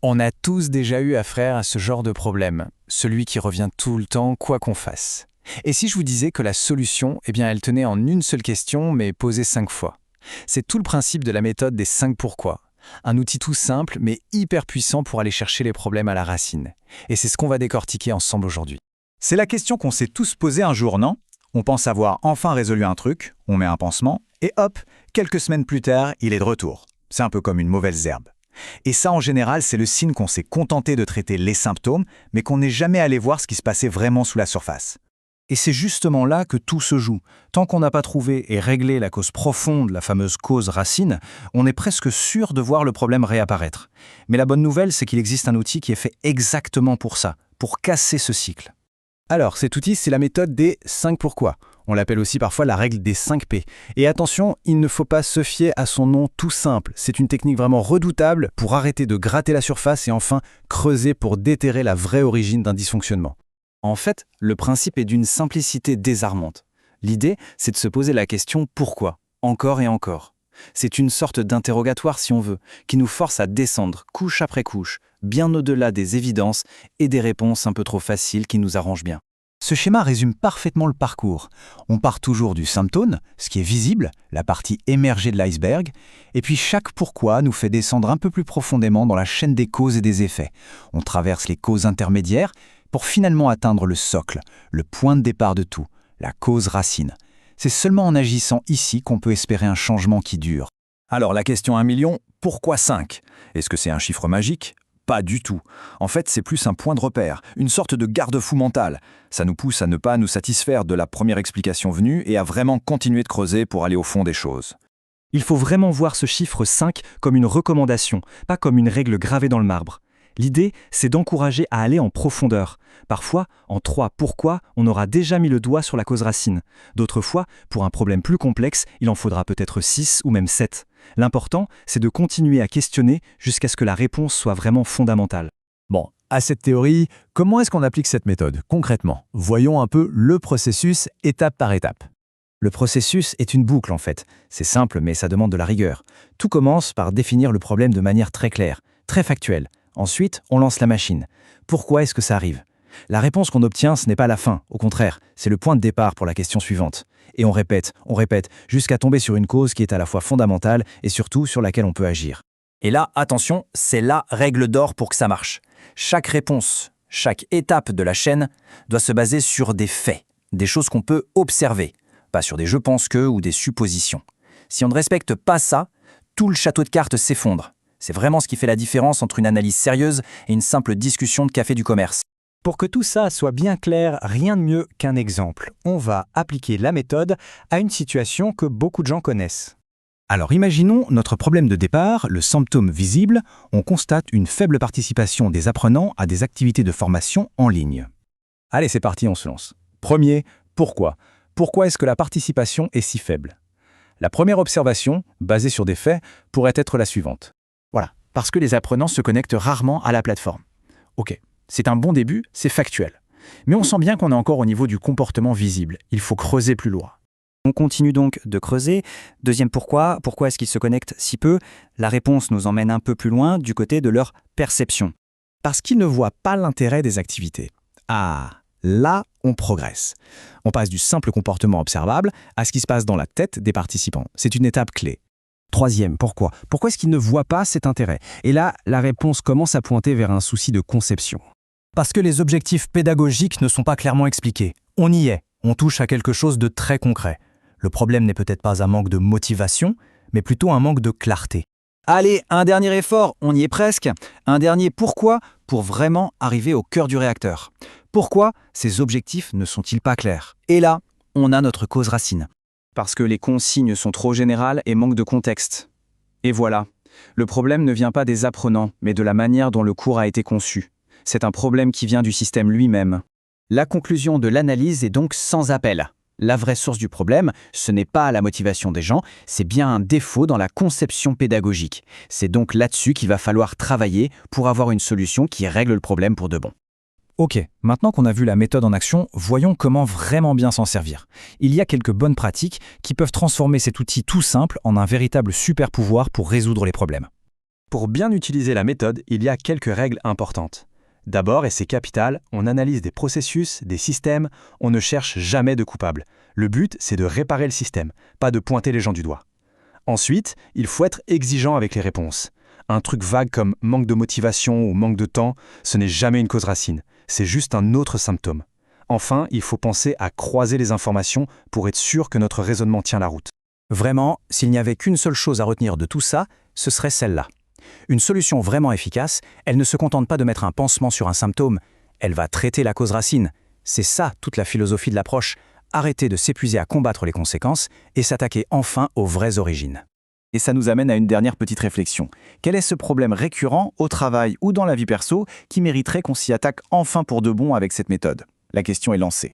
On a tous déjà eu affaire à ce genre de problème, celui qui revient tout le temps, quoi qu'on fasse. Et si je vous disais que la solution, elle tenait en une seule question, mais posée 5 fois. C'est tout le principe de la méthode des 5 pourquoi. Un outil tout simple, mais hyper puissant pour aller chercher les problèmes à la racine. Et c'est ce qu'on va décortiquer ensemble aujourd'hui. C'est la question qu'on s'est tous posée un jour, non? On pense avoir enfin résolu un truc, on met un pansement, et hop, quelques semaines plus tard, il est de retour. C'est un peu comme une mauvaise herbe. Et ça, en général, c'est le signe qu'on s'est contenté de traiter les symptômes, mais qu'on n'est jamais allé voir ce qui se passait vraiment sous la surface. Et c'est justement là que tout se joue. Tant qu'on n'a pas trouvé et réglé la cause profonde, la fameuse cause racine, on est presque sûr de voir le problème réapparaître. Mais la bonne nouvelle, c'est qu'il existe un outil qui est fait exactement pour ça, pour casser ce cycle. Alors, cet outil, c'est la méthode des 5 pourquoi. On l'appelle aussi parfois la règle des 5 P. Et attention, il ne faut pas se fier à son nom tout simple. C'est une technique vraiment redoutable pour arrêter de gratter la surface et enfin creuser pour déterrer la vraie origine d'un dysfonctionnement. En fait, le principe est d'une simplicité désarmante. L'idée, c'est de se poser la question pourquoi, encore et encore. C'est une sorte d'interrogatoire, si on veut, qui nous force à descendre couche après couche, bien au-delà des évidences et des réponses un peu trop faciles qui nous arrangent bien. Ce schéma résume parfaitement le parcours. On part toujours du symptôme, ce qui est visible, la partie émergée de l'iceberg, et puis chaque pourquoi nous fait descendre un peu plus profondément dans la chaîne des causes et des effets. On traverse les causes intermédiaires pour finalement atteindre le socle, le point de départ de tout, la cause racine. C'est seulement en agissant ici qu'on peut espérer un changement qui dure. Alors la question 1 million, pourquoi 5? Est-ce que c'est un chiffre magique? Pas du tout. En fait, c'est plus un point de repère, une sorte de garde-fou mental. Ça nous pousse à ne pas nous satisfaire de la première explication venue et à vraiment continuer de creuser pour aller au fond des choses. Il faut vraiment voir ce chiffre 5 comme une recommandation, pas comme une règle gravée dans le marbre. L'idée, c'est d'encourager à aller en profondeur. Parfois, en 3 pourquoi, on aura déjà mis le doigt sur la cause racine. D'autres fois, pour un problème plus complexe, il en faudra peut-être 6 ou même 7. L'important, c'est de continuer à questionner jusqu'à ce que la réponse soit vraiment fondamentale. Bon, à cette théorie, comment est-ce qu'on applique cette méthode, concrètement? Voyons un peu le processus étape par étape. Le processus est une boucle en fait. C'est simple, mais ça demande de la rigueur. Tout commence par définir le problème de manière très claire, très factuelle. Ensuite, on lance la machine. Pourquoi est-ce que ça arrive? La réponse qu'on obtient, ce n'est pas la fin. Au contraire, c'est le point de départ pour la question suivante. Et on répète, jusqu'à tomber sur une cause qui est à la fois fondamentale et surtout sur laquelle on peut agir. Et là, attention, c'est la règle d'or pour que ça marche. Chaque réponse, chaque étape de la chaîne doit se baser sur des faits, des choses qu'on peut observer, pas sur des je pense que ou des suppositions. Si on ne respecte pas ça, tout le château de cartes s'effondre. C'est vraiment ce qui fait la différence entre une analyse sérieuse et une simple discussion de café du commerce. Pour que tout ça soit bien clair, rien de mieux qu'un exemple. On va appliquer la méthode à une situation que beaucoup de gens connaissent. Alors imaginons notre problème de départ, le symptôme visible, on constate une faible participation des apprenants à des activités de formation en ligne. Allez, c'est parti, on se lance. Premier, pourquoi? Pourquoi est-ce que la participation est si faible? La première observation, basée sur des faits, pourrait être la suivante. Voilà, parce que les apprenants se connectent rarement à la plateforme. Ok, c'est un bon début, c'est factuel. Mais on sent bien qu'on est encore au niveau du comportement visible. Il faut creuser plus loin. On continue donc de creuser. Deuxième pourquoi est-ce qu'ils se connectent si peu? La réponse nous emmène un peu plus loin du côté de leur perception. Parce qu'ils ne voient pas l'intérêt des activités. Ah, là, on progresse. On passe du simple comportement observable à ce qui se passe dans la tête des participants. C'est une étape clé. Troisième, pourquoi? Pourquoi est-ce qu'ils ne voient pas cet intérêt? Et là, la réponse commence à pointer vers un souci de conception. Parce que les objectifs pédagogiques ne sont pas clairement expliqués. On y est, on touche à quelque chose de très concret. Le problème n'est peut-être pas un manque de motivation, mais plutôt un manque de clarté. Allez, un dernier effort, on y est presque. Un dernier pourquoi pour vraiment arriver au cœur du réacteur. Pourquoi ces objectifs ne sont-ils pas clairs? Et là, on a notre cause racine. Parce que les consignes sont trop générales et manquent de contexte. Et voilà, le problème ne vient pas des apprenants, mais de la manière dont le cours a été conçu. C'est un problème qui vient du système lui-même. La conclusion de l'analyse est donc sans appel. La vraie source du problème, ce n'est pas la motivation des gens, c'est bien un défaut dans la conception pédagogique. C'est donc là-dessus qu'il va falloir travailler pour avoir une solution qui règle le problème pour de bon. Ok, maintenant qu'on a vu la méthode en action, voyons comment vraiment bien s'en servir. Il y a quelques bonnes pratiques qui peuvent transformer cet outil tout simple en un véritable super pouvoir pour résoudre les problèmes. Pour bien utiliser la méthode, il y a quelques règles importantes. D'abord, et c'est capital, on analyse des processus, des systèmes, on ne cherche jamais de coupable. Le but, c'est de réparer le système, pas de pointer les gens du doigt. Ensuite, il faut être exigeant avec les réponses. Un truc vague comme manque de motivation ou manque de temps, ce n'est jamais une cause racine, c'est juste un autre symptôme. Enfin, il faut penser à croiser les informations pour être sûr que notre raisonnement tient la route. Vraiment, s'il n'y avait qu'une seule chose à retenir de tout ça, ce serait celle-là. Une solution vraiment efficace, elle ne se contente pas de mettre un pansement sur un symptôme, elle va traiter la cause racine. C'est ça toute la philosophie de l'approche, arrêter de s'épuiser à combattre les conséquences et s'attaquer enfin aux vraies origines. Et ça nous amène à une dernière petite réflexion. Quel est ce problème récurrent au travail ou dans la vie perso qui mériterait qu'on s'y attaque enfin pour de bon avec cette méthode ? La question est lancée.